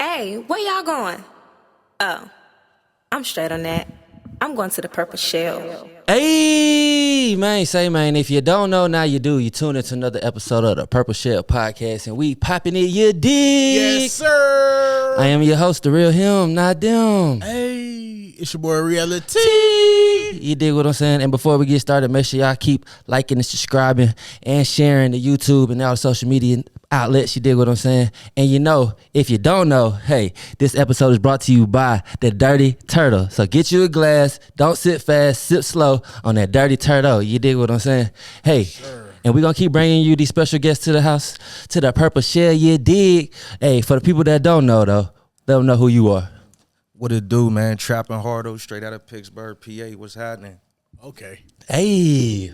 Hey, where y'all going? Oh, I'm straight on that. I'm going to the Purple Shell. Hey, man, say, man, if you don't know, now you do. You tune into another episode of the Purple Shell Podcast, and we popping it, you dig? Yes, sir. I am your host, the real him, not them. Hey, it's your boy Reality. You dig what I'm saying? And before we get started, make sure y'all keep liking and subscribing and sharing the YouTube and all the social media outlets. You dig what I'm saying? And you know, if you don't know, hey, this episode is brought to you by the Dirty Turtle. So get you a glass. Don't sit fast, sip slow on that Dirty Turtle. You dig what I'm saying? Hey, sure. And we're going to keep bringing you these special guests to the house, to the Purple Shell. You dig? Hey, for the people that don't know, though, let them know who you are. What it do, man? Trapping Hardo, straight out of Pittsburgh, PA. What's happening? Okay. Hey,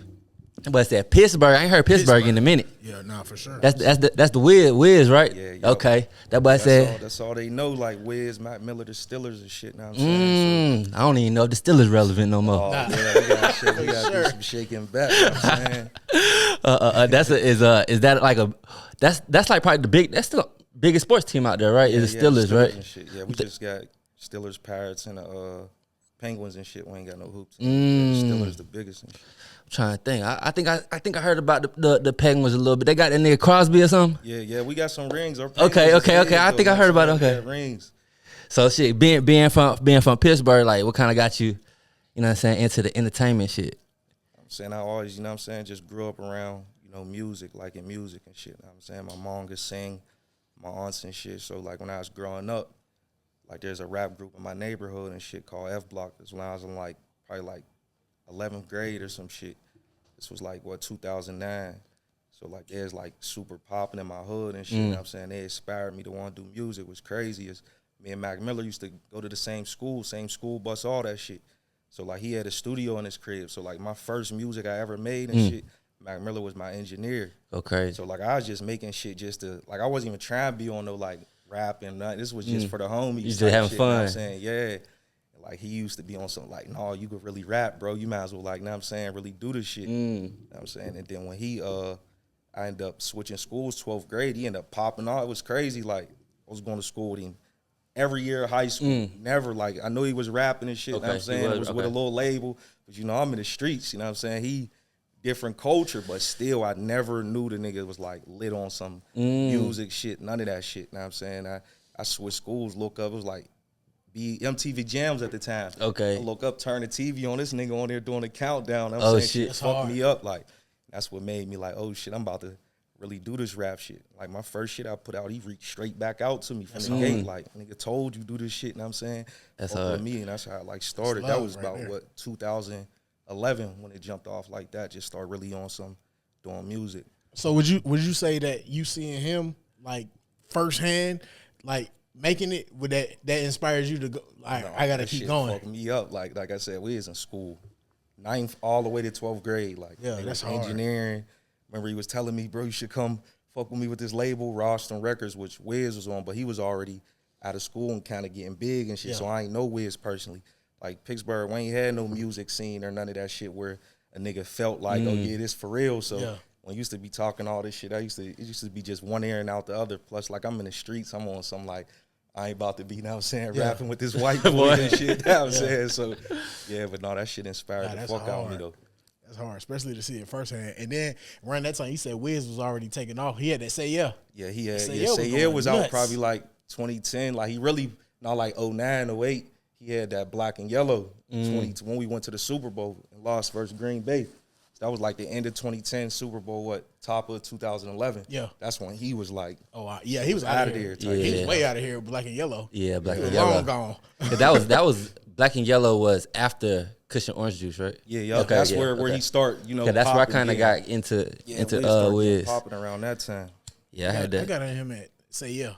what's that? Pittsburgh. I ain't heard Pittsburgh in a minute. Yeah, nah, for sure. That's the Wiz, right? Yeah. Okay, that boy said. That's all they know, like Wiz, Mac Miller, the Steelers and shit. Know what I'm saying? I don't even know if the Steelers relevant no more. Oh, yeah, we got to do some shaking back. You know what I'm saying? Is that like that's like probably that's the biggest sports team out there, right? Is the Steelers, right? And shit. Yeah, we just got Steelers, Pirates, and Penguins and shit. We ain't got no hoops. Steelers the biggest and shit. I'm trying to think. I think I heard about the Penguins a little bit. They got that nigga Crosby or something. Yeah, we got some rings. Okay. I think I heard about it. Okay, rings. So shit, being from Pittsburgh, like what kind of got you, you know what I'm saying, into the entertainment shit? I'm saying I always, you know what I'm saying, just grew up around, music, like in music and shit. You know what I'm saying? My mom could sing, my aunts and shit. So like when I was growing up, like there's a rap group in my neighborhood and shit called F Block. That's when I was in probably 11th grade or some shit. This was 2009. So there's super popping in my hood and shit. You know what I'm saying? They inspired me to want to do music. What's crazy is me and Mac Miller used to go to the same school bus, all that shit. So he had a studio in his crib. So my first music I ever made and shit, Mac Miller was my engineer. Okay. So I was just making shit just to I wasn't even trying to be on no rap and nothing. This was just for the homies. You just having shit, fun. You know what I'm saying? Yeah. He used to be on something no, you could really rap, bro. You might as well, know what I'm saying, really do this shit. You know what I'm saying? And then when I ended up switching schools, 12th grade, he ended up popping off. It was crazy. I was going to school with him every year of high school. Never, I know he was rapping and shit, you know what I'm saying? It was with a little label. But, I'm in the streets, you know what I'm saying? He different culture, but still, I never knew the nigga was, lit on some music shit, none of that shit, you know what I'm saying? I switched schools, look up, it was MTV Jams at the time. Okay. I look up, turn the TV on, this nigga on there doing a countdown. I'm saying shit. Shit fucked me up. That's what made me oh shit, I'm about to really do this rap shit. My first shit I put out, he reached straight back out to me from the gate. Nigga told you do this shit, you know what I'm saying? That's fuck hard. with me, and that's how I started. That was about 2011 when it jumped off like that. Just started really on some doing music. So would you say that you seeing him firsthand, making it, would that inspires you to go? I gotta keep going. Fucked me up. Like I said, we was in school, 9th all the way to 12th grade. That's hard. Engineering. Remember, he was telling me, bro, you should come fuck with me with this label, Roston Records, which Wiz was on, but he was already out of school and kind of getting big and shit. So I ain't know Wiz personally. Pittsburgh, we ain't had no music scene or none of that shit where a nigga felt oh yeah, this for real. So when I used to be talking all this shit, it used to be just one ear and out the other. Plus, I'm in the streets, I'm on some I ain't about to be, you know what I'm saying, rapping with this white boy and shit, you know what I'm saying? So, yeah, but no, that shit inspired the fuck out of me, though. That's hard, especially to see it firsthand. And then around that time, you said Wiz was already taking off. He had that Say Yeah. Yeah, he had, Say Yeah was out nuts. probably 2010. He really, not 09, 08, he had that Black and Yellow when we went to the Super Bowl and lost versus Green Bay. That was the end of 2010 Super Bowl, top of 2011. Yeah. That's when he was he was out of there. Yeah. He was way out of here with Black and Yellow. Yeah, Black and Yellow. Long gone. that was Black and Yellow was after Cushion Orange Juice, right? Yeah. Okay, that's where he start, that's where I kind of got into Wiz. Popping around that time. Yeah, I had that. I got him at Say Yeah.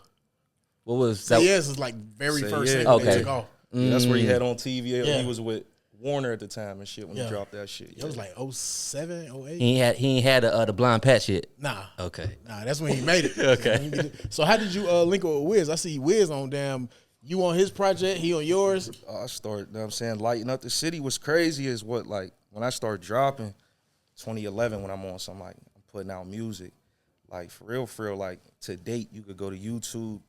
What was Say that? Yes is very Say first Yeah. thing Okay. they took off. Yeah, that's where he had on TV. Yeah. He was with Warner at the time and shit when he dropped that shit. It was 07, 08. He ain't had the blind patch yet. Nah. Okay. Nah, that's when he made it. Okay. So how did you link up with Wiz? I see Wiz on you on his project, he on yours. I started, you know what I'm saying, lighting up the city. Was crazy is what, when I started dropping, 2011 when I'm on some, I'm putting out music. For real, to date, you could go to YouTube,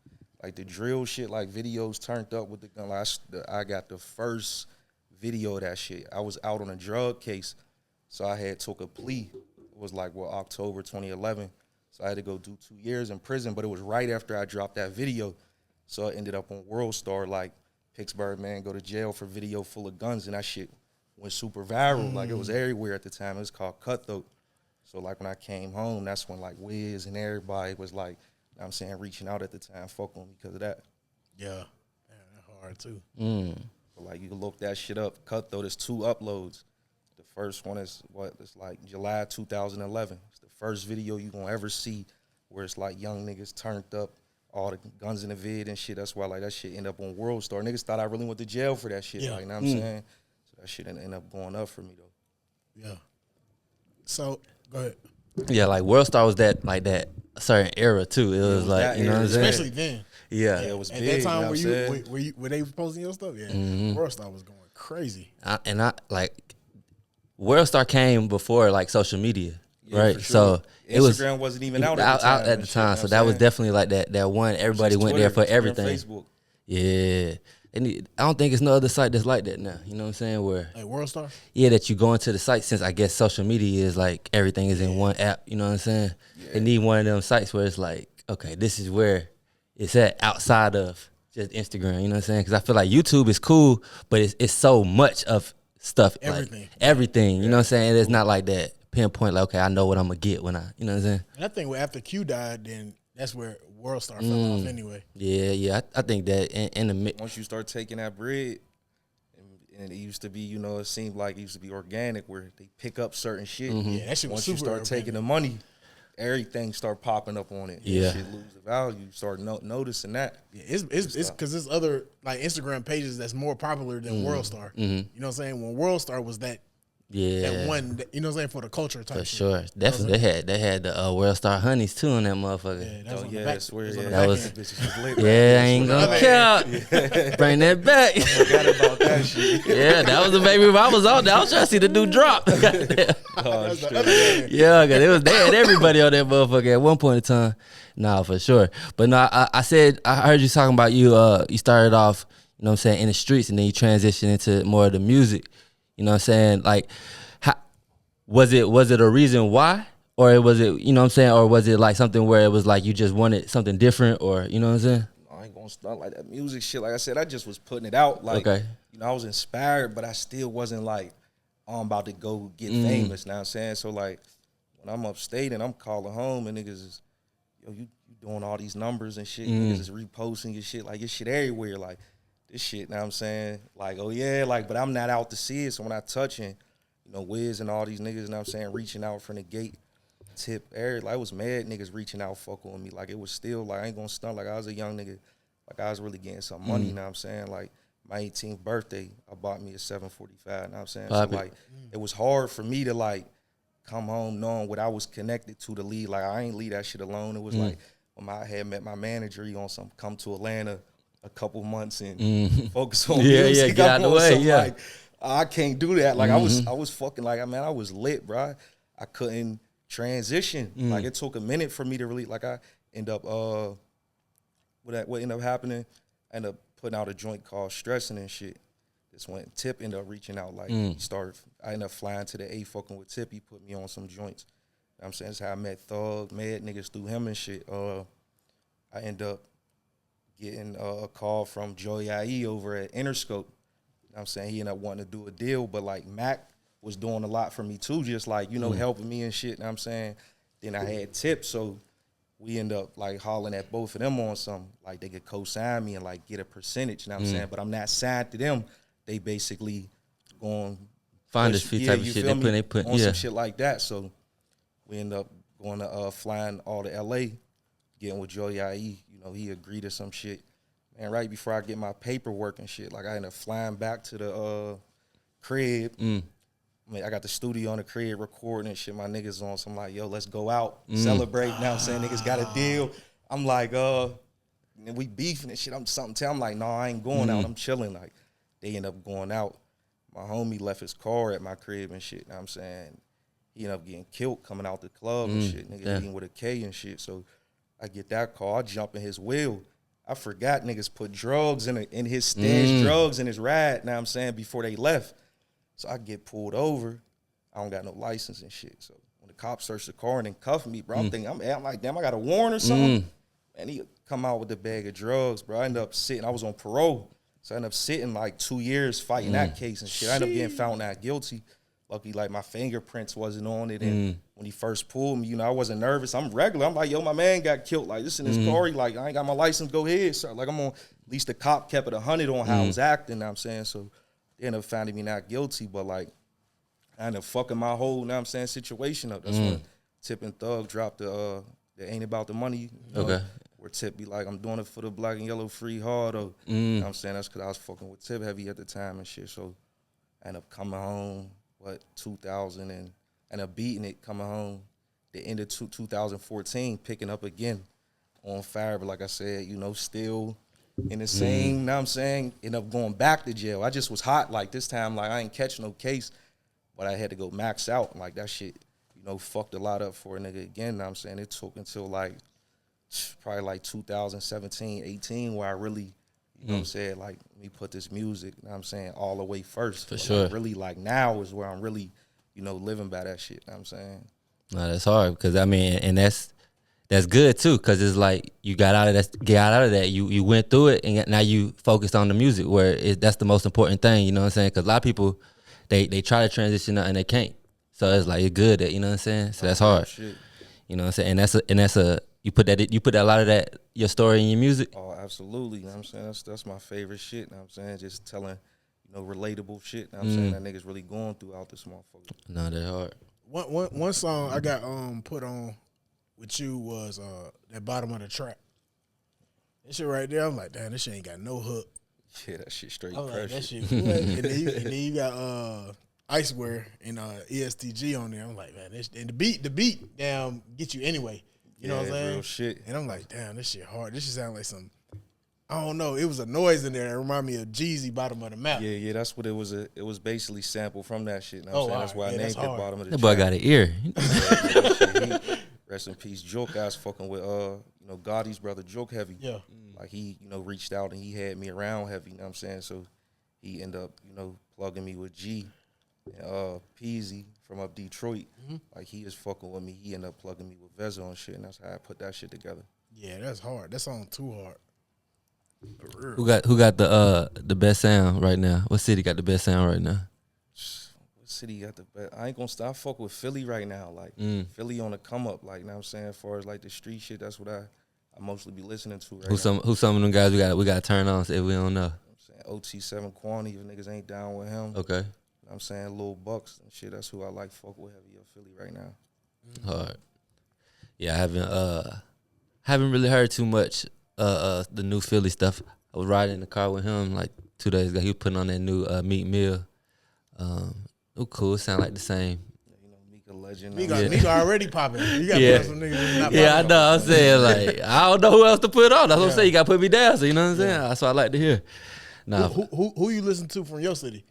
like the drill shit, like videos turned up with the gun. Like I got the first video of that shit. I was out on a drug case, so I had took a plea. It was like October 2011. So I had to go do 2 years in prison, but it was right after I dropped that video. So I ended up on World Star, like Pittsburgh man go to jail for video full of guns, and that shit went super viral. Like it was everywhere at the time. It was called Cutthroat. So like when I came home, that's when like Wiz and everybody was like, you know what I'm saying, reaching out at the time, fuck on me because of that. Yeah, man, that's hard too. So like you can look that shit up. Cutthroat is 2 uploads. The first one is it's like July 2011. It's the first video you gonna ever see where it's like young niggas turned up, all the guns in the vid and shit. That's why like that shit end up on World Star. Niggas thought I really went to jail for that shit. Yeah. Like, you know what I'm saying? So that shit ended up going up for me though. Yeah. So go ahead. Yeah, like World Star was that certain era too. It was like, that you know era, what I'm saying? Especially then. Yeah. It was At big. that time, you know what I'm saying? were they posting your stuff? Yeah. World Star was going crazy. I like World Star came before like social media, Yeah, right? for sure. So it was Instagram wasn't even out at the time. at the time. So that was definitely like that one. Everybody went there for everything. Facebook. Yeah. I don't think it's no other site that's like that now. You know what I'm saying? Where Like World Star? yeah, that you go into the site, since I guess social media is like everything is in one app. You know what I'm saying? They need one of them sites where it's like, okay, this is where it's at outside of just Instagram. You know what I'm saying? Because I feel like YouTube is cool, but it's so much of stuff. Everything. Like, everything. You know what I'm saying? It's not like that pinpoint. Like, okay, I know what I'm gonna get when you know what I'm saying? And I think after Q died, then that's where World Star fell off anyway. Yeah. I think that in the mix. Once you start taking that bread, and it used to be, you know, it seemed like it used to be organic where they pick up certain shit. Yeah, that shit was Once super you start organic. taking the money, everything start popping up on it. Yeah. That shit lose the value. You start noticing that. Yeah, it's because there's other like Instagram pages that's more popular than World Star. You know what I'm saying? When World Star was that one, you know what I'm saying, for the culture type For shit. sure, definitely. They had the World Star Honeys too on that motherfucker. Yeah, that was Oh on the yeah, back. I swear, It was on yeah. the That back was- end. Bitches was lit. Yeah, I ain't gonna count. Bring that back. Forgot about that shit. Yeah, that was the baby. I was on there. I was trying to see the dude drop. Oh, That's the shit. other end. Yeah, cause they had everybody on that motherfucker at one point in time. Nah, for sure. But no, I heard you talking about you started off, you know what I'm saying, in the streets, and then you transitioned into more of the music. You know what I'm saying? Like, was it a reason why? Or was it, you know what I'm saying, or was it like something where it was like you just wanted something different, or you know what I'm saying? I ain't gonna start like that music shit. Like I said, I just was putting it out. Like, Okay. you know, I was inspired, but I still wasn't like, I'm about to go get famous. Now I'm saying, so like, when I'm upstate and I'm calling home and niggas is, yo, you doing all these numbers and shit. Niggas is reposting your shit, like your shit everywhere. Like this shit. Now I'm saying, like, oh yeah, like, but I'm not out to see it. So when I touching, you know, Wiz and all these niggas, now I'm saying, reaching out from the gate. Tip Eric, like I was mad niggas reaching out fucking with me. Like it was still like I ain't gonna stunt, like I was a young nigga, like I was really getting some money, you know what I'm saying? Like my 18th birthday, I bought me a 745, you know what I'm saying? Pop So it. like it was hard for me to like come home knowing what I was connected to the lead. Like I ain't leave that shit alone. It was like when I had met my manager, he on some come to Atlanta a couple months and focus on Yeah, music. yeah, get out I'm the on way, some, yeah. like, I can't do that. Like I was fucking like, man, I was lit, bro. I couldn't transition. Like it took a minute for me to really, like I end up what ended up happening, I ended up putting out a joint called Stressing and shit. This went Tip ended up reaching out, like he started, I ended up flying to the A fucking with Tip. He put me on some joints. You know what I'm saying? That's how I met Thug, mad niggas through him and shit. I end up getting a call from Joey IE over at Interscope. You know what I'm saying? He ended up wanting to do a deal, but like Mac was doing a lot for me too, just like, you know, helping me and shit, you know what I'm saying? Then I had Tip, so we end up like hollering at both of them on something, like they could co-sign me and like get a percentage, you know what I'm saying? But I'm not signed to them. They basically going Find this type of you shit. feel They me? put on yeah. some shit like that. So we end up going to flying all to LA, getting with Joey IE. You know, he agreed to some shit. And right before I get my paperwork and shit, like I ended up flying back to the crib. I mean, I got the studio on the crib recording and shit. My niggas on, so I'm like, yo, let's go out, celebrate. Now I'm saying niggas got a deal. I'm like, and we beefing and shit. I'm like, no, I ain't going out. I'm chilling. Like, they end up going out. My homie left his car at my crib and shit. Now I'm saying he ended up getting killed coming out the club and shit. Nigga eating with a K and shit. So I get that call. I jump in his wheel. I forgot niggas put drugs in his stash, drugs in his ride, know what I'm saying, before they left. So I get pulled over. I don't got no license and shit. So when the cops search the car and then cuff me, bro, I'm like, damn, I got a warrant or something. And he come out with a bag of drugs, bro. I ended up sitting, I was on parole. So I ended up sitting like 2 years fighting that case and shit. I ended up getting found not guilty. Lucky, like, my fingerprints wasn't on it. And when he first pulled me, you know, I wasn't nervous. I'm regular. I'm like, yo, my man got killed. Like, this in his car. He like, I ain't got my license. Go ahead, sir. Like, I'm on, at least the cop kept it 100 on how I was acting, know what I'm saying? So they ended up finding me not guilty. But, like, I ended up fucking my whole, know what I'm saying, situation up. That's when Tip and Thug dropped the Ain't About the Money. You know, Okay. where Tip be like, I'm doing it for the black and yellow free Hardo. You know what I'm saying? That's because I was fucking with Tip heavy at the time and shit. So I ended up coming home, 2000, and ended up beating it, coming home the end of 2014, picking up again on fire. But like I said, you know, still in the same, you know what I'm saying? Ended up going back to jail. I just was hot. Like, this time, like, I ain't catch no case, but I had to go max out. And, like, that shit, you know, fucked a lot up for a nigga again, know what I'm saying? It took until, like, probably like 2017, 18, where I really, you know what I'm saying, like, let me put this music, you know what I'm saying, all the way first. For But sure. Like, really, like, now is where I'm really, you know, living by that shit, you know what I'm saying? No, that's hard because I mean, and that's good too because it's like you got out of that. You went through it and now you focused on the music where that's the most important thing. You know what I'm saying? Because a lot of people they try to transition and they can't. So it's like it's good that, you know what I'm saying. So that's hard. Shit. You know what I'm saying? And that's a you put a lot of that your story in your music. Oh, absolutely, you know what I'm saying? That's my favorite shit, you know what I'm saying? Just telling, you know, relatable shit, you know what I'm saying, that niggas really going through out this motherfucker. No, that's hard. One song I got put on with you was that Bottom of the Trap. That shit right there, I'm like, damn, this shit ain't got no hook. Yeah, that shit straight I'm like, pressure. that shit. and then you got Iceware and ESTG on there. I'm like, man, and the beat, damn, get you anyway. You know what I'm saying? Real shit. And I'm like, damn, this shit hard. This shit sound like some, I don't know. It was a noise in there that reminded me of Jeezy, Bottom of the Map. Yeah, that's what it was. It was basically sampled from that shit. You know what I'm saying? That's why I named it Bottom of the That boy Trap. got an ear. Rest in peace, Joke. I was fucking with you know, Gotti's brother, Joke Heavy. Yeah. Like, he, you know, reached out and he had me around heavy, you know what I'm saying? So he ended up, you know, plugging me with G and Peasy from up Detroit. Like, he is fucking with me. He ended up plugging me with Vezo and shit, and that's how I put that shit together. Yeah, that's hard. That song too hard. For real. Who got the best sound right now? What city got the best sound right now? What city got the best? I ain't gonna stop fucking with Philly right now. Like, Philly on the come up, like, you know what I'm saying? As far as, like, the street shit, that's what I mostly be listening to right now. Who some of them guys we got to turn on if we don't know? I'm saying OT7 Quantity, if niggas ain't down with him. Okay. You know what I'm saying? Lil Bucks and shit, that's who I like fuck with heavy of Philly right now. Hard. Yeah, I haven't really heard too much the new Philly stuff. I was riding in the car with him like 2 days ago. He was putting on that new Meat Mill. It was cool. It sound like the same. You know, Mika Legend. Mika already popping. You got to Yeah. put on some niggas that's not Yeah, I popping. know. I'm saying like I don't know who else to put on. That's what I'm saying. You got to put me down. So you know what I'm saying. That's what I like to hear. Nah, Who you listen to from your city?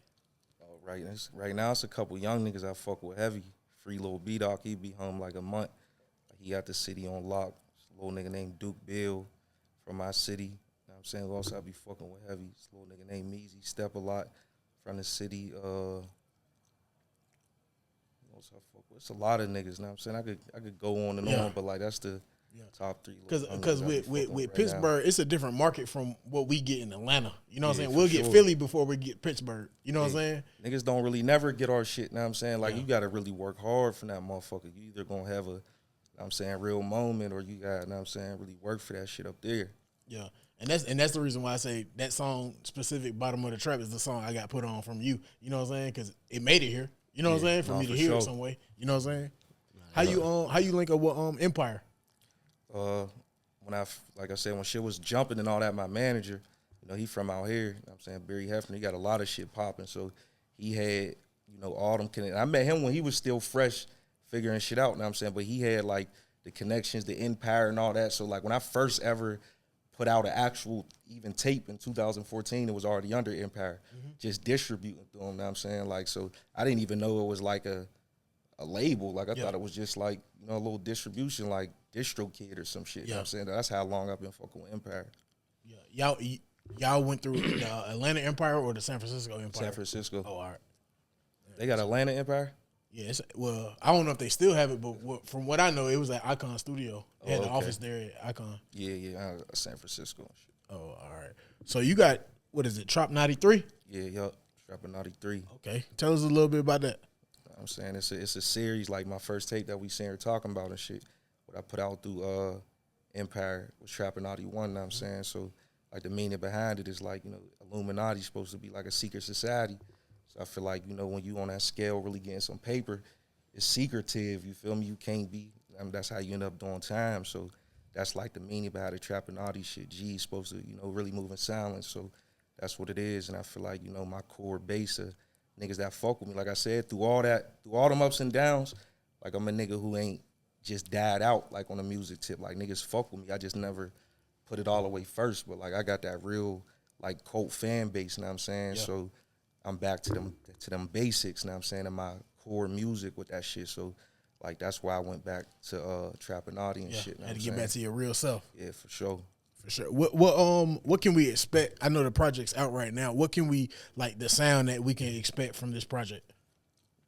Right now, it's a couple young niggas I fuck with heavy. Free Lil B-Doc, he be home like a month. He got the city on lock. This little nigga named Duke Bill from my city. You know what I'm saying? Who else I be fucking with heavy? This little nigga named Meezy Step a lot from the city. Who else I fuck with? It's a lot of niggas, you know what I'm saying? I could go on and on, but like that's the top three. Because with Pittsburgh, it's a different market from what we get in Atlanta. You know what I'm saying? for We'll get sure. Philly before we get Pittsburgh. You know what I'm saying? Niggas don't really never get our shit, you know what I'm saying? Like, you got to really work hard for that motherfucker. You either going to have a, you know what I'm saying, real moment, or you got, you know what I'm saying, really work for that shit up there. Yeah. And that's the reason why I say that song specific, Bottom of the Trap, is the song I got put on from you. You know what I'm saying? Because it made it here. You know what I'm saying? For me to hear it some way. You know what I'm saying? How you link up with Empire? When like I said, when shit was jumping and all that, my manager, you know, he from out here, you know what I'm saying, Barry Hefner, he got a lot of shit popping. So he had, you know, all them connections. I met him when he was still fresh, figuring shit out, you know what I'm saying? But he had, like, the connections, the Empire and all that. So, like, when I first ever put out an actual even tape in 2014, it was already under Empire, just distributing through them, you know what I'm saying? Like, so I didn't even know it was, like, a label. Like, I thought it was just, like, you know, a little distribution, like DistroKid or some shit. You know what I'm saying? That's how long I've been fucking with Empire. Y'all went through the Atlanta Empire or the San Francisco Empire? San Francisco. Oh, all right. They got Atlanta Empire? Yeah, well, I don't know if they still have it, but from what I know, it was at Icon Studio. They had the okay. office there at Icon. Yeah, San Francisco. Oh, all right. So you got, what is it, Trop 93? Yeah, yup. Trapping 93. Okay. Tell us a little bit about that. I'm saying it's a series, like my first tape that we seen her talking about and shit. What I put out through Empire was Trapping 91, know what I'm saying? So, like, the meaning behind it is, like, you know, Illuminati's supposed to be like a secret society. So I feel like, you know, when you on that scale really getting some paper, it's secretive, you feel me? You can't be, I mean, that's how you end up doing time. So that's like the meaning behind the Trapping all these shit. G's supposed to, you know, really move in silence. So that's what it is. And I feel like, you know, my core base of niggas that fuck with me, like I said, through all them ups and downs, like I'm a nigga who ain't just died out like on a music tip. Like niggas fuck with me. I just never put it all the way first. But like I got that real like cult fan base, you know what I'm saying? Yeah. So I'm back to them basics, you know what I'm saying, in my core music with that shit. So like that's why I went back to Trapping Naughty and shit. You know Had to what get I'm back to saying? your real self. Yeah, for sure. For sure. What can we expect? I know the project's out right now. What can we, like, the sound that we can expect from this project?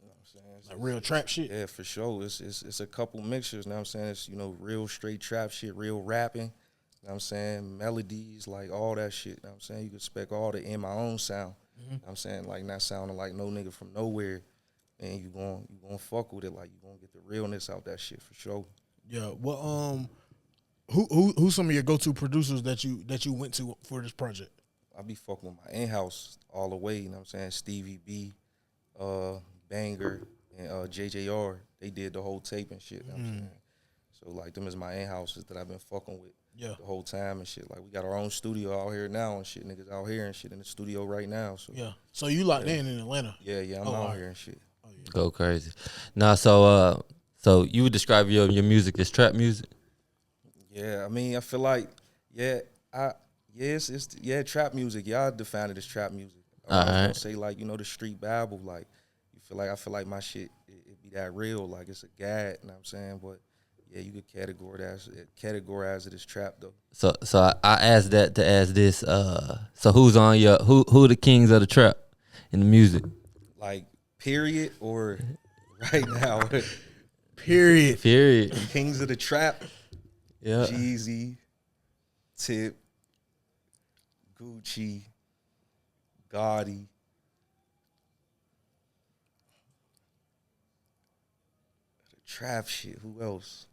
You know what I'm saying? Like real trap shit? Yeah, for sure. It's a couple mixtures, you know what I'm saying? It's, you know, real straight trap shit, real rapping, you know what I'm saying? Melodies, like all that shit, you know what I'm saying? You can expect all the in my own sound. You know what I'm saying? Like not sounding like no nigga from nowhere. And you gonna fuck with it, like you gonna get the realness out that shit for sure. Yeah. Well, who's some of your go-to producers that you went to for this project? I be fucking with my in-house all the way, you know what I'm saying? Stevie B, Banger, and JJR. They did the whole tape and shit, you know what I'm saying? So like them is my in-houses that I've been fucking with the whole time and shit. Like we got our own studio out here now and shit. Niggas out here and shit in the studio right now. So Yeah. So you locked in Atlanta? yeah, I'm out here and shit. Go crazy. Nah, so you would describe your music as trap music? Yeah, I mean, I feel like, it's trap music. Y'all define it as trap music. I was gonna say, like, you know, the street Bible, like, I feel like my shit, it be that real, like, it's a gag, you know what I'm saying? But, yeah, you could categorize it as trap, though. So I asked that to ask this, so who's on who the kings of the trap in the music? Like, period, or right now? Period. Kings of the trap. Yeah. Jeezy, Tip, Gucci, Gotti. The trap shit. Who else?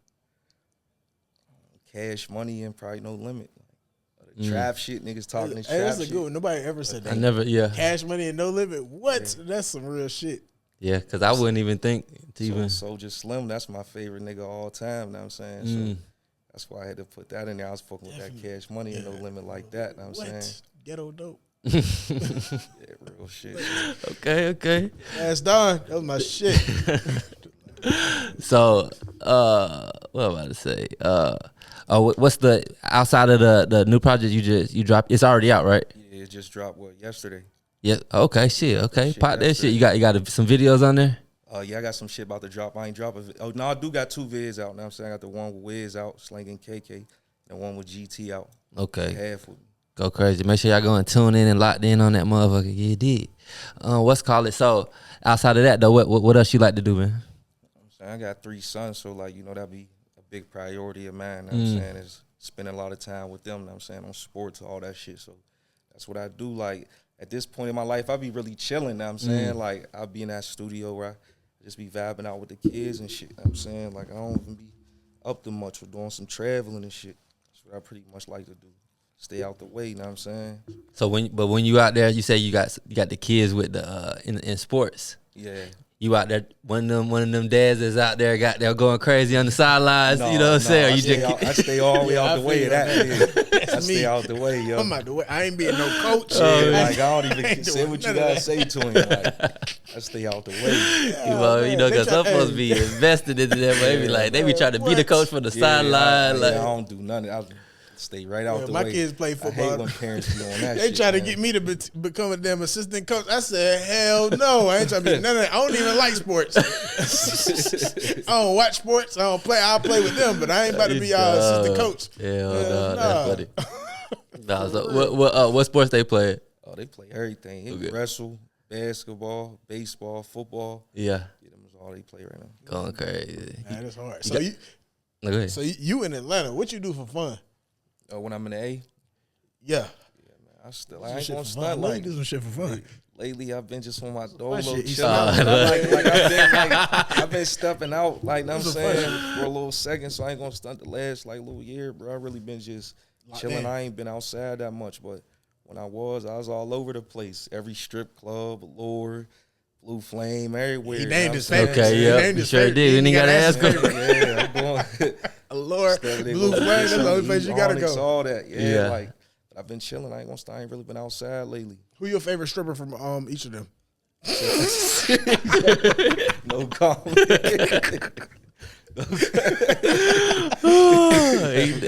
Cash Money and probably No Limit. The trap shit, niggas talking this Hey, trap that's a shit. good one. Nobody ever said that. I never, Cash Money and No Limit. What? That's some real shit. Yeah, because I wouldn't even think to even. Soulja Slim, that's my favorite nigga all time, you know what I'm saying? So that's why I had to put that in there. I was fucking with that Cash Money and No Limit like that, you know what I'm saying? Ghetto dope. Yeah, real shit. Okay. That's done. That was my shit. So, what am I about to say? What's the outside of the new project you dropped? It's already out, right? Yeah, it just dropped yesterday. Yeah. Okay. Shit. Okay. Shit, Pop that yesterday. shit. You got some videos on there. Yeah, I got some shit about to drop. I ain't dropping. Oh no, I do got 2 vids out. Now I'm saying I got the one with Wiz out, Slanging KK, and the one with GT out. Okay. Half with me. Go crazy. Make sure y'all go and tune in and locked in on that motherfucker. Yeah, you did. What's called it? So outside of that though, what else you like to do, man? I'm saying I got 3 sons, so like you know that'd be a big priority of mine. You know what I'm saying is spending a lot of time with them. You know what I'm saying on sports, all that shit. So that's what I do. Like at this point in my life, I be really chilling. You know what I'm saying like I'll be in that studio where I just be vibing out with the kids and shit. You know what I'm saying like I don't even be up to much with doing some traveling and shit. That's what I pretty much like to do. Stay out the way, you know what I'm saying? So when you out there, you say you got the kids with the in sports. Yeah. You out there, one of them dads is out there, got there going crazy on the sidelines. You know what I'm saying? Or you just I stay all the way out the way of that. Yeah. I stay me. out the way, yo. I'm out the way. I ain't being no coach. Like I don't even ain't say doing what you none of gotta that. say to him. Like I stay out the way. you know, They because some try- supposed to be invested into that, but they be trying to be the coach for the sideline. I Like, don't do nothing. I stay right out the my way. kids play I football. hate when parents be on that They shit. try to man. get me to become a damn assistant coach. I said, hell no. I ain't trying to be none of that. I don't even like sports. I don't watch sports. I don't play. I'll play with them, but I ain't about to be y'all assistant coach. Yeah, Hell that's funny. Nah, so what sports they play? Oh, they play everything. They Okay. wrestle, basketball, baseball, football. Yeah, Yeah, them is all they play right now. going crazy. Nah, that's hard. got- No, go ahead. So you in Atlanta? What you do for fun? When I'm in the A, Yeah, I ain't Some gonna shit for fun. I stunt know you like. do some shit for fun. Lately, I've been just on my dolo shit, chilling. you I've been stepping out, like I'm Some saying, for a little second, so I ain't gonna stunt the last like little year, bro. I really been just Locked chilling. in. I ain't been outside that much, but when I was all over the place. Every strip club, Allure, Blue Flame, everywhere. He you named know his what I'm favorite. saying? Okay, He yeah, named you his sure favorite. did. And he gotta gotta ask him. Yeah, I'm going. Allure, Steadily Blue gonna Flame. get That's the only something place to you eat, gotta Onyx, go. all that. Yeah. Yeah, like I've been chilling. I ain't gonna stop. I ain't really been outside lately. Who your favorite stripper from each of them? No comment.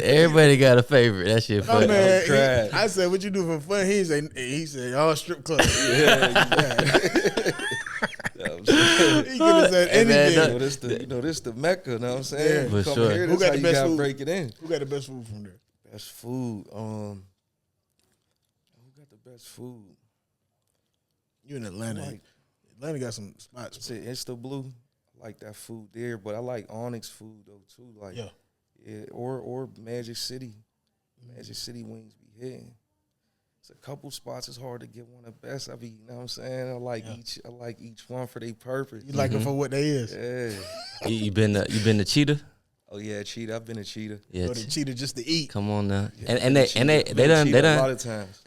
Everybody got a favorite. That shit Oh funny. man, trash. I said, "What you do for fun?" He said, "All strip club." I'm saying? He could have said Hey, man, anything. This the Mecca, know what I'm saying? Yeah. For Come sure. here, Who this got how the you best gotta food? break it in. Who got the best food from there? Best food. Who got the best food? You in Atlanta? Like- Atlanta got some spots. It's Insta Blue. I like that food there, but I like Onyx food though too. Like Yeah. or Magic City. Magic City wings be hitting. It's a couple spots. It's hard to get one of the best. You know what I'm saying? I like each one for their purpose. You like them for what they is. Yeah. You been to Cheetah? Oh yeah, Cheetah. I've been a Cheetah. Yeah, Or the cheetah just to eat. come on now. Yeah, And they Cheetah a lot of times.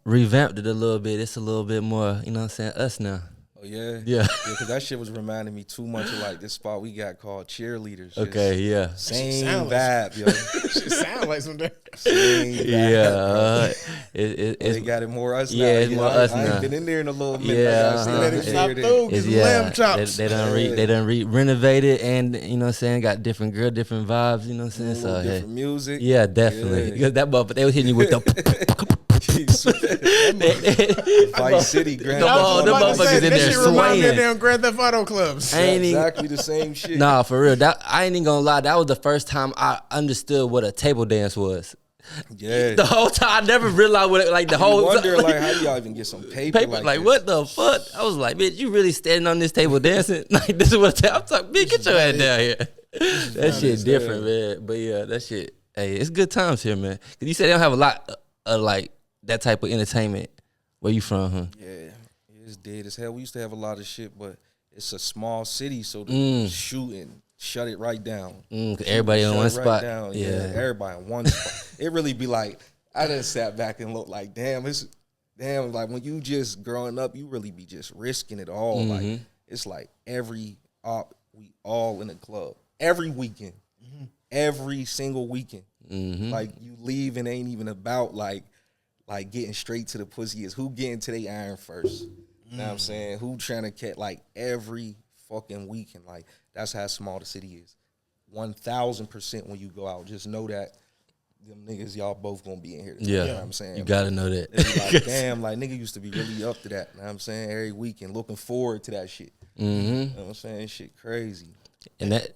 revamped it a little bit. It's a little bit more, you know what I'm saying, us now. Oh yeah, Yeah. because that shit was reminding me too much of like this spot we got called Cheerleaders. Just Okay, yeah. same sound like- vibe, yo. Shit sound like some damn. Same vibe. Yeah. They It's got it more us now. Yeah, it's more us I now. ain't been in there in a little minute. Yeah, Like I Let him said, stop I through. there. Get it's some yeah. lamb chops. They done renovated and you know what I'm saying, got different girl, different vibes, you know what I'm saying? So Different hey. music. Yeah, definitely. Yeah. Because that motherfucker, they was hitting you with the Vice City, Grand Them I was them about to motherfuckers say, in that there shit remind me of swaying. damn Grand Theft Auto clubs. I ain't even- exactly the same shit. Nah, for real. That I ain't even gonna lie. That was the first time I understood what a table dance was. Yeah. The whole time I never realized what it, like the whole You wonder like how y'all even get some paper, paper. Like this? what the fuck? I was like, bitch, you really standing on this table dancing? Like this is what I'm talking. Bitch, get your ass down here. That shit different, man. But yeah, that shit. Hey, it's good times here, man. Cause you said they don't have a lot of like that type of entertainment. Where you from, huh? Yeah, it's dead as hell. We used to have a lot of shit, but it's a small city, so the shooting shut it right down. 'Cause everybody in Shut one it right spot. down. Yeah. Everybody in one spot. It really be like I just sat back and looked like, damn, like when you just growing up, you really be just risking it all. Like it's like we all in a club every weekend, every single weekend. Like you leave and ain't even about like getting straight to the pussy. Is who getting to the iron first? You know what I'm saying? Who trying to catch like every fucking weekend? Like that's how small the city is. 1000% when you go out, just know that them niggas y'all both gonna be in here. Yeah, You know what I'm saying? You gotta know that. They be like, damn, like nigga used to be really up to that. You know what I'm saying? Every weekend, looking forward to that shit. You know what I'm saying? Shit crazy. And that.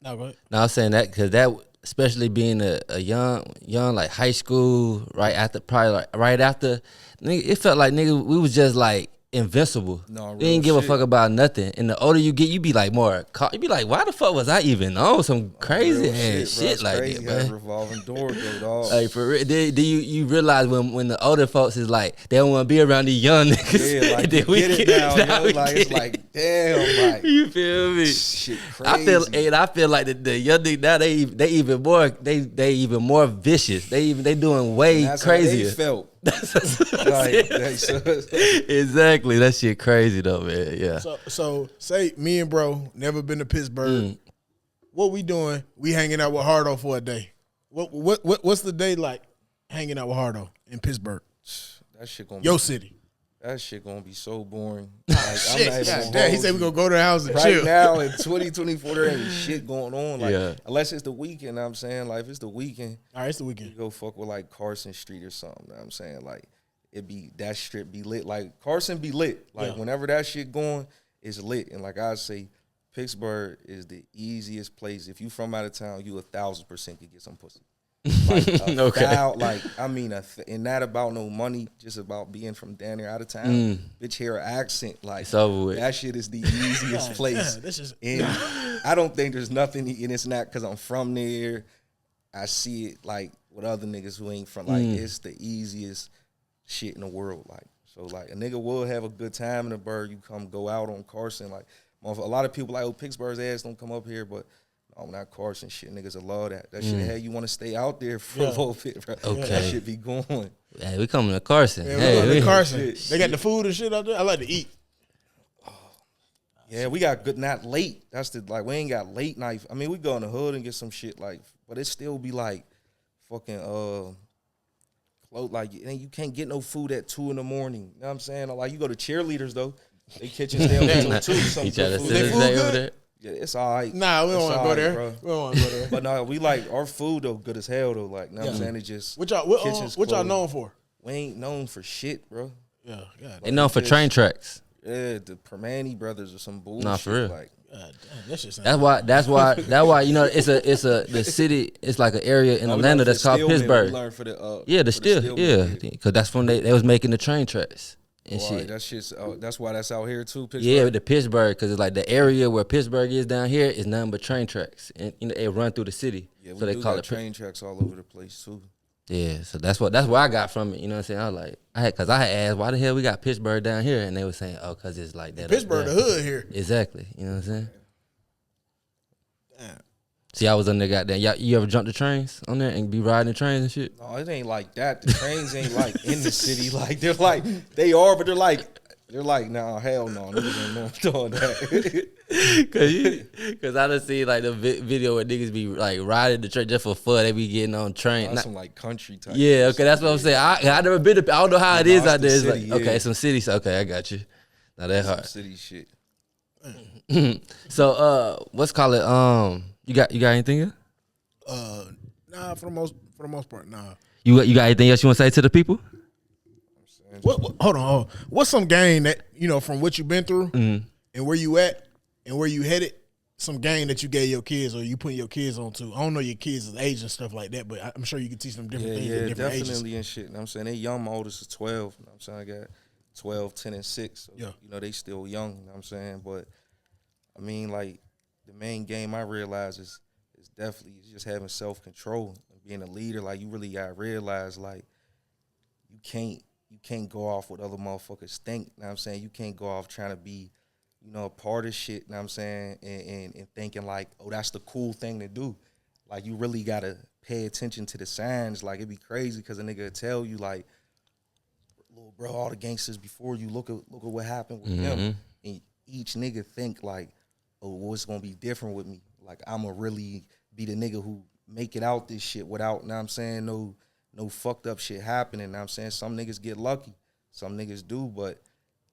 No, go ahead. No, I'm saying that because that, especially being a young like high school, right after nigga, it felt like nigga we was just like invincible. No, we didn't give real a shit. fuck about nothing. And the older you get, you be like more. You be like, why the fuck was I even on some crazy Real ass bro. shit It's like crazy that, how man? revolving door go, dog. Like for real, do you realize when the older folks is like they don't want to be around these young niggas? Yeah, like Then you get it now, yo. we Like get it's it. like, damn, like You feel me? shit crazy. I feel like the young niggas now they even more they even more vicious. They doing way That's crazier. how they felt. Like, Exactly, that shit crazy though, man. Yeah. So say me and bro never been to Pittsburgh. What we doing? We hanging out with Hardo for a day. What's the day like? Hanging out with Hardo in Pittsburgh, that shit gonna your be, city. that shit gonna be so boring. Like, Shit, I'm not even God gonna damn, he hold said we you. gonna go to the house and Right chill. now in 2024, there ain't shit going on. Like, Yeah. unless it's the weekend, I'm saying. Like, if it's the weekend, All right, it's the you weekend. go fuck with like Carson Street or something. You know what I'm saying? Like, that strip be lit. Like, Carson be lit. Like, Yeah. whenever that shit going, it's lit. And like I say, Pittsburgh is the easiest place. If you from out of town, you 1000% could get some pussy. Like Okay. like I mean, and not about no money, just about being from down there out of town. Bitch, hear an accent, like It's over with. that shit is the easiest place. This is And I don't think there's nothing, and it's not because I'm from there. I see it like with other niggas who ain't from, like it's the easiest shit in the world. Like so, like a nigga will have a good time in the Burgh. You come go out on Carson, like a lot of people like, oh, Pittsburgh's ass don't come up here, but. Oh, not Carson shit. Niggas will love that. That shit had you want to stay out there for a little bit, bro. Okay. That shit be going. Hey, we coming to Carson. yeah, Hey, we we- Carson. They got the food and shit out there. I like to eat. Yeah, we got good, not late. That's the, like, we ain't got late night. I mean, we go in the hood and get some shit, like, but it still be like fucking, close, like, you can't get no food at 2 in the morning. You know what I'm saying? Like, you go to cheerleaders, though. They kitchens stay open until 2. Some He try to good sit food. his food day good? over there. Yeah, it's all right. Nah, we don't It's want to all go right, there. bro. We don't want to go there. But no, we like our food though, good as hell though. Like, you know what I'm saying? It just What y'all kitchens what y'all closed. known for? We ain't known for shit, bro. Yeah, God, They known for train tracks. Yeah, the Permani brothers or some bullshit. Nah, for real. Like, God damn, that shit sound. That's why you know it's a the city. It's like an area in we Atlanta learned that's for called Stillman, Pittsburgh. We learned for the Yeah, the for still, Stillman, yeah, because that's when they was making the train tracks and Boy, shit. that shit's that's why that's out here too. Pittsburgh. Yeah, the Pittsburgh, because it's like the area where Pittsburgh is down here is nothing but train tracks, and you know it run through the city. Yeah, we so they do call got it. train tracks all over the place too. Yeah, so that's where I got from it. You know what I'm saying? I was like, I had asked why the hell we got Pittsburgh down here, and they were saying, oh, because it's like that. up Pittsburgh, the there. hood here. Exactly. You know what I'm saying? Damn. See, I was on there, goddamn. You ever jump the trains on there and be riding the trains and shit? No, it ain't like that. The trains ain't like in the city. Like they are, but they're like, nah, hell no, niggas ain't no doing that. Cause I done see like the video where niggas be like riding the train just for fun. They be getting on train. That's some like country type. Yeah, okay, that's what I'm saying. I never been to. I don't know how it is it's out the there. It's city, like okay, yeah. some cities. Okay, I got you. Now that Some hard. city shit. So what's call it? You got anything else? Nah, for the most part, nah. You got anything else you want to say to the people? What hold on. What's some game that, you know, from what you've been through and where you at and where you headed, some game that you gave your kids or you putting your kids on to? I don't know your kids' age and stuff like that, but I'm sure you can teach them different things at different definitely ages. and shit. You know what I'm saying? They young, my oldest is 12. You know what I'm saying? I got 12, 10, and 6. So, Yeah. you know, they still young, you know what I'm saying? But, I mean, like, the main game I realize is definitely just having self-control and being a leader. Like, you really got to realize, like, you can't go off what other motherfuckers think, you know what I'm saying? You can't go off trying to be, you know, a part of shit, you know what I'm saying? And thinking, like, oh, that's the cool thing to do. Like, you really got to pay attention to the signs. Like, it'd be crazy because a nigga will tell you, like, little bro, all the gangsters before you, look at what happened with them. And each nigga think, like, oh, what's going to be different with me? Like, I'm going to really be the nigga who make it out this shit without, you know what I'm saying, no fucked up shit happening. You know what I'm saying? Some niggas get lucky. Some niggas do, but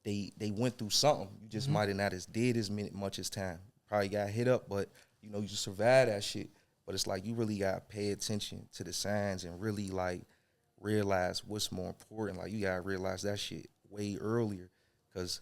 they went through something. You just might have not as did as much as time. Probably got hit up, but, you know, you survived that shit. But it's like you really got to pay attention to the signs and really, like, realize what's more important. Like, you got to realize that shit way earlier because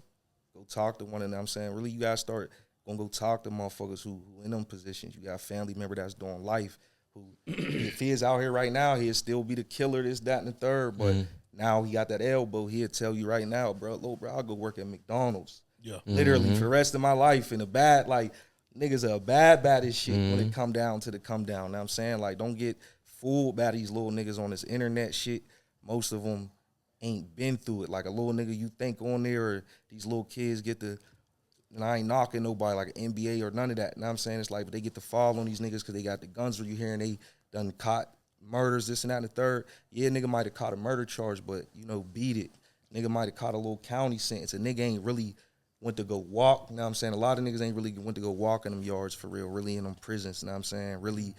go talk to one of them. I'm saying, really, you got to start going to go talk to motherfuckers who in them positions. You got a family member that's doing life who, if he is out here right now, he'll still be the killer, this, that, and the third. But now he got that elbow. He'll tell you right now, bro, I'll go work at McDonald's. Yeah. Literally for the rest of my life in a bad, like, niggas are bad as shit when it come down to the come down. You know what I'm saying? Like, don't get fooled by these little niggas on this internet shit. Most of them ain't been through it. Like, a little nigga you think on there or these little kids get the, and I ain't knocking nobody like an NBA or none of that. You know what I'm saying? It's like, but they get to fall on these niggas because they got the guns where you hearing they done caught murders, this and that and the third. Yeah, nigga might have caught a murder charge, but, you know, beat it. Nigga might have caught a little county sentence. A nigga ain't really went to go walk. You know what I'm saying? A lot of niggas ain't really went to go walk in them yards for real, really in them prisons. You know what I'm saying? Really, you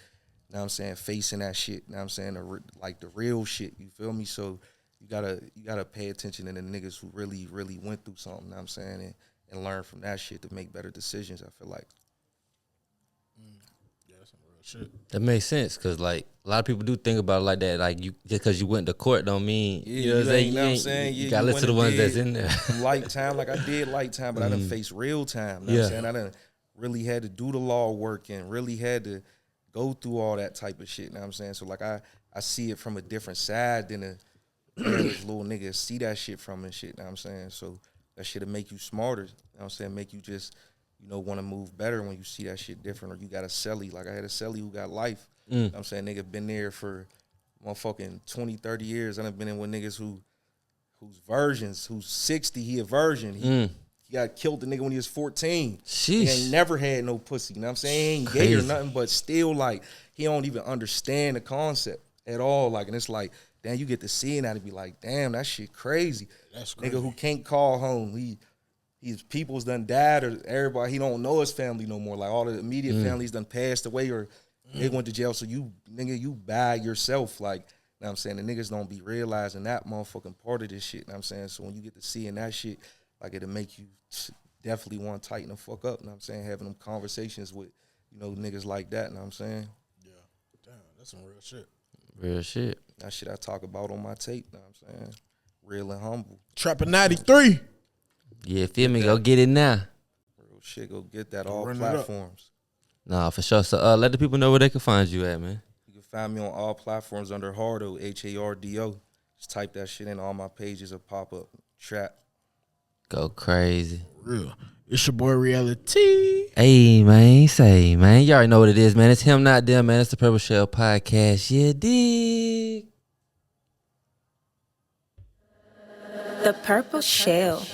know what I'm saying, facing that shit. You know what I'm saying? Like the real shit. You feel me? So you gotta pay attention to the niggas who really, really went through something, you know what I'm saying? And learn from that shit to make better decisions, I feel like. Yeah, that's some real shit. That makes sense because like a lot of people do think about it like that. Like you just because you went to court don't mean you know what I'm saying. You gotta listen to the ones that's in there. Light time, like I did light time, but I done faced real time. You know what I'm saying? I done really had to do the law work and really had to go through all that type of shit. You know what I'm saying? So like I I see it from a different side than a average little nigga see that shit from and shit. Know what I'm saying? So that shit'll make you smarter. You know what I'm saying? Make you just, want to move better when you see that shit different. Or you got a celly. Like I had a celly who got life. You know what I'm saying? Nigga been there for motherfucking 20, 30 years. I done been in with niggas who's 60, he a virgin. He got killed the nigga when he was 14. He ain't never had no pussy. You know what I'm saying? He ain't gay or nothing, but still, like, he don't even understand the concept at all. Like, and it's like, damn, you get to seeing that and be like, damn, that shit crazy. That's crazy. Nigga who can't call home. His people's done died, or everybody, he don't know his family no more. Like, all the immediate families done passed away or they went to jail. So you by yourself. Like, you know what I'm saying? The niggas don't be realizing that motherfucking part of this shit. You know what I'm saying? So when you get to seeing that shit, like, it'll make you definitely want to tighten the fuck up. You know what I'm saying? Having them conversations with, niggas like that. You know what I'm saying? Yeah. Damn, that's some real shit. Real shit. That shit I talk about on my tape. You know what I'm saying? Real and humble. Trappin' 93. Yeah, feel me? Go get it now. Real shit. Go get that all Run it platforms. Nah, for sure. So let the people know where they can find you at, man. You can find me on all platforms under Hardo, Hardo. Just type that shit in. All my pages will pop up. Trap. Go crazy. Real. It's your boy Reality. Hey, man. Say, man. You already know what it is, man. It's Him Not Them, man. It's the Purple Shell Podcast. Yeah, dig. The Purple Shell.